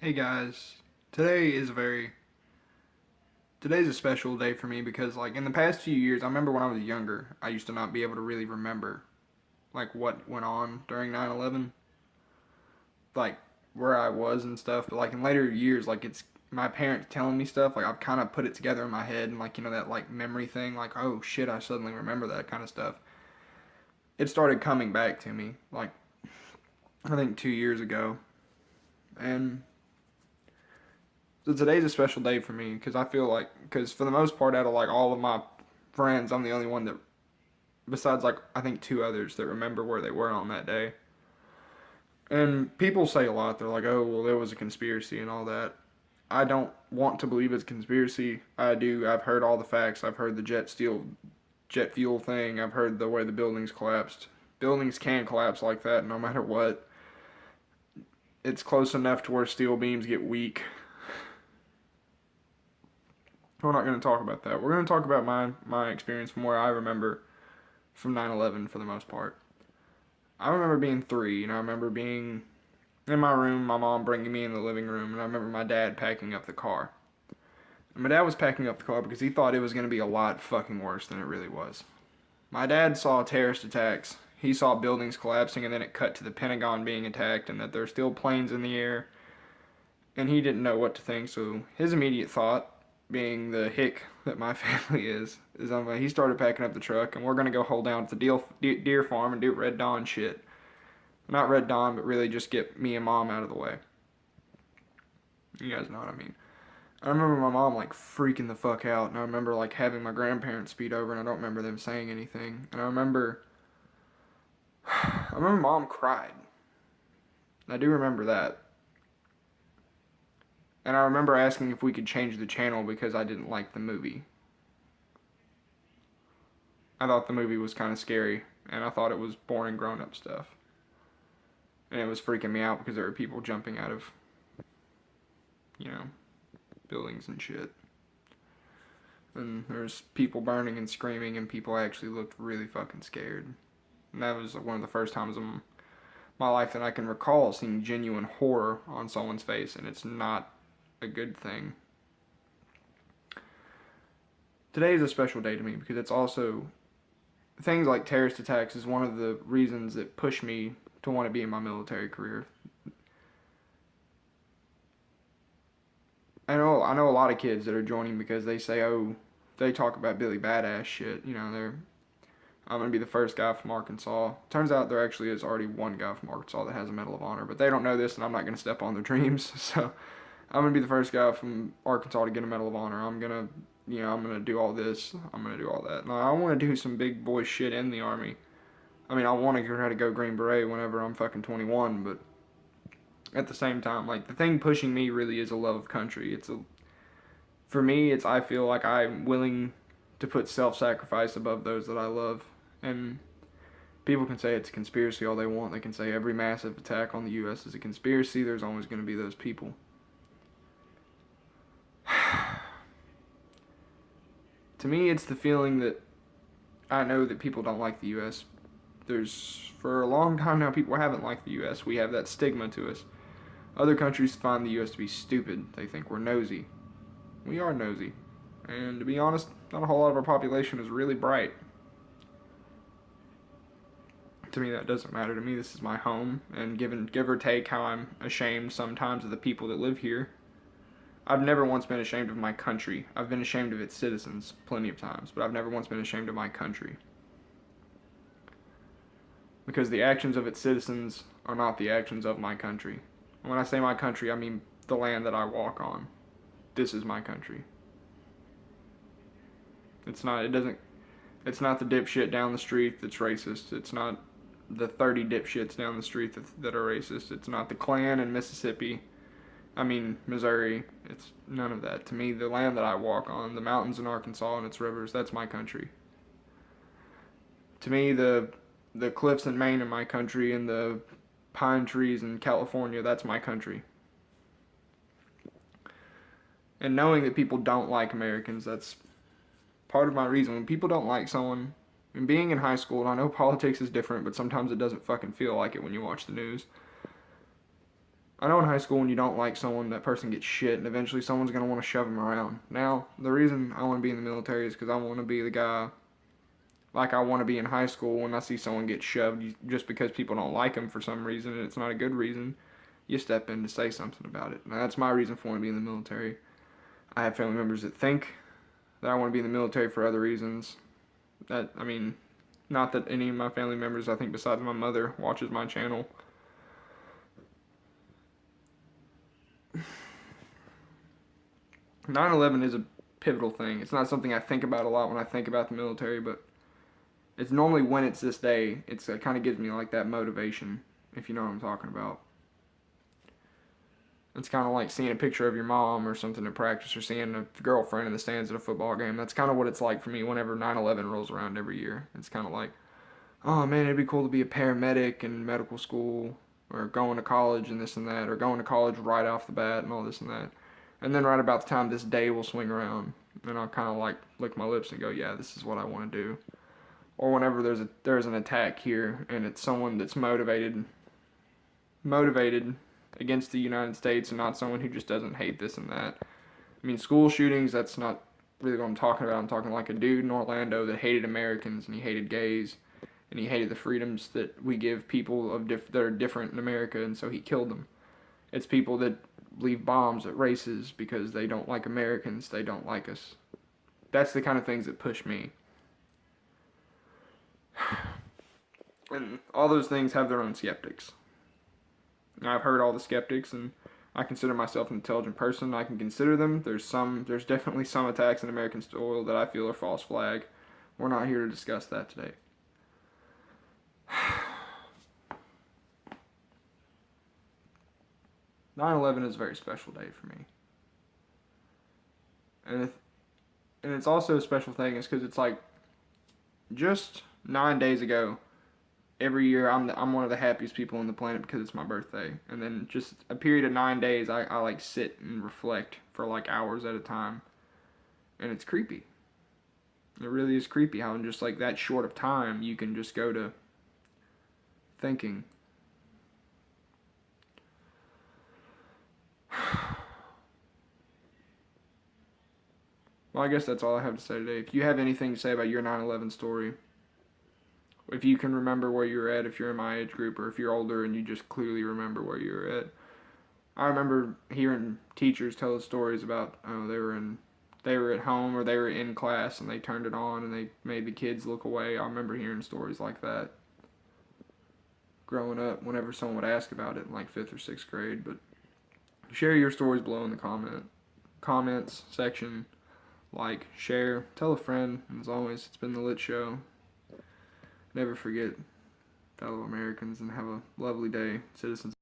Hey guys, today is a very today's a special day for me because like in the past few years, I remember when I was younger, I used to not be able to really remember like what went on during 9/11, like where I was and stuff, but like in later years, like it's my parents telling me stuff, like I've kind of put it together in my head and like that like memory thing, like oh shit, I suddenly remember that kind of stuff. It started coming back to me like I think 2 years ago. And so today's a special day for me because I feel like, because for the most part, out of like all of my friends, I'm the only one that, besides like I think two others, that remember where they were on that day. And people say a lot. They're like, "Oh, well, there was a conspiracy and all that." I don't want to believe it's a conspiracy. I do. I've heard all the facts. I've heard the jet fuel thing. I've heard the way the buildings collapsed. Buildings can collapse like that, no matter what. It's close enough to where steel beams get weak. We're not going to talk about that. We're going to talk about my experience from where I remember from 9/11 for the most part. I remember being 3, and I remember being in my room, my mom bringing me in the living room, and I remember my dad packing up the car. And my dad was packing up the car because he thought it was going to be a lot fucking worse than it really was. My dad saw terrorist attacks. He saw buildings collapsing, and then it cut to the Pentagon being attacked, and that there's still planes in the air. And he didn't know what to think, so his immediate thought, being the hick that my family is he started packing up the truck, and we're gonna go hold down at the deer farm and do Red Dawn shit. Not Red Dawn, but really just get me and mom out of the way. You guys know what I mean. I remember my mom like freaking the fuck out, and I remember like having my grandparents speed over, and I don't remember them saying anything. And I remember mom cried. I do remember that. And I remember asking if we could change the channel because I didn't like the movie. I thought the movie was kind of scary, and I thought it was boring grown up stuff. And it was freaking me out because there were people jumping out of, you know, buildings and shit. And there's people burning and screaming, and people actually looked really fucking scared. And that was one of the first times in my life that I can recall seeing genuine horror on someone's face, and it's not a good thing. Today is a special day to me because it's also things like terrorist attacks is one of the reasons that pushed me to want to be in my military career. I know a lot of kids that are joining because they say, oh, they talk about Billy Badass shit. I'm gonna be the first guy from Arkansas. Turns out there actually is already one guy from Arkansas that has a Medal of Honor, but they don't know this, and I'm not gonna step on their dreams. So I'm gonna be the first guy from Arkansas to get a Medal of Honor. I'm gonna do all this. I'm gonna do all that. Now I want to do some big boy shit in the Army. I mean, I want to try to go Green Beret whenever I'm fucking 21, but at the same time, like the thing pushing me really is a love of country. For me, I feel like I'm willing to put self-sacrifice above those that I love, and people can say it's a conspiracy all they want. They can say every massive attack on the U.S. is a conspiracy. There's always going to be those people. To me, it's the feeling that I know that people don't like the U.S. For a long time now, people haven't liked the U.S. We have that stigma to us. Other countries find the U.S. to be stupid. They think we're nosy. We are nosy. And to be honest, not a whole lot of our population is really bright. To me, that doesn't matter. To me, this is my home, and give or take how I'm ashamed sometimes of the people that live here, I've never once been ashamed of my country. I've been ashamed of its citizens plenty of times, but I've never once been ashamed of my country. Because the actions of its citizens are not the actions of my country. And when I say my country, I mean the land that I walk on. This is my country. It's not the dipshit down the street that's racist. It's not the 30 dipshits down the street that are racist. It's not the Klan in Missouri. It's none of that. To me, the land that I walk on, the mountains in Arkansas and its rivers, that's my country. To me, the cliffs in Maine are my country, and the pine trees in California, that's my country. And knowing that people don't like Americans, that's part of my reason. When people don't like someone, and being in high school, and I know politics is different, but sometimes it doesn't fucking feel like it when you watch the news. I know in high school when you don't like someone, that person gets shit, and eventually someone's gonna want to shove them around. Now, the reason I want to be in the military is because I want to be the guy like I want to be in high school when I see someone get shoved just because people don't like them for some reason and it's not a good reason. You step in to say something about it. Now, that's my reason for wanting to be in the military. I have family members that think that I want to be in the military for other reasons. That, I mean, not that any of my family members, I think besides my mother, watches my channel. 9/11 is a pivotal thing. It's not something I think about a lot when I think about the military, but it's normally when it's this day, it kind of gives me like that motivation, if you know what I'm talking about. It's kind of like seeing a picture of your mom or something at practice or seeing a girlfriend in the stands at a football game. That's kind of what it's like for me whenever 9/11 rolls around every year. It's kind of like, oh man, it'd be cool to be a paramedic in medical school or going to college and this and that, or going to college right off the bat and all this and that. And then right about the time this day will swing around, and I'll kind of like lick my lips and go, yeah, this is what I want to do. Or whenever there's an attack here and it's someone that's motivated against the United States and not someone who just doesn't hate this and that. I mean, school shootings, that's not really what I'm talking about. I'm talking like a dude in Orlando that hated Americans and he hated gays and he hated the freedoms that we give people that are different in America, and so he killed them. It's people that leave bombs at races because they don't like Americans, they don't like us. That's the kind of things that push me. And all those things have their own skeptics. I've heard all the skeptics, and I consider myself an intelligent person. I can consider them. There's definitely some attacks in American soil that I feel are false flag. We're not here to discuss that today. 9/11 is a very special day for me, and it's also a special thing is because it's like just 9 days ago. Every year I'm one of the happiest people on the planet because it's my birthday, and then just a period of 9 days I like sit and reflect for like hours at a time, and it's creepy. It really is creepy how in just like that short of time you can just go to thinking. Well, I guess that's all I have to say today. If you have anything to say about your 9/11 story, if you can remember where you were at, if you're in my age group, or if you're older and you just clearly remember where you were at. I remember hearing teachers tell us stories about they were at home or they were in class and they turned it on and they made the kids look away. I remember hearing stories like that growing up whenever someone would ask about it in like 5th or 6th grade. But share your stories below in the comments section. Like, share, tell a friend, and as always, it's been the Lit Show. Never forget, fellow Americans, and have a lovely day, citizens.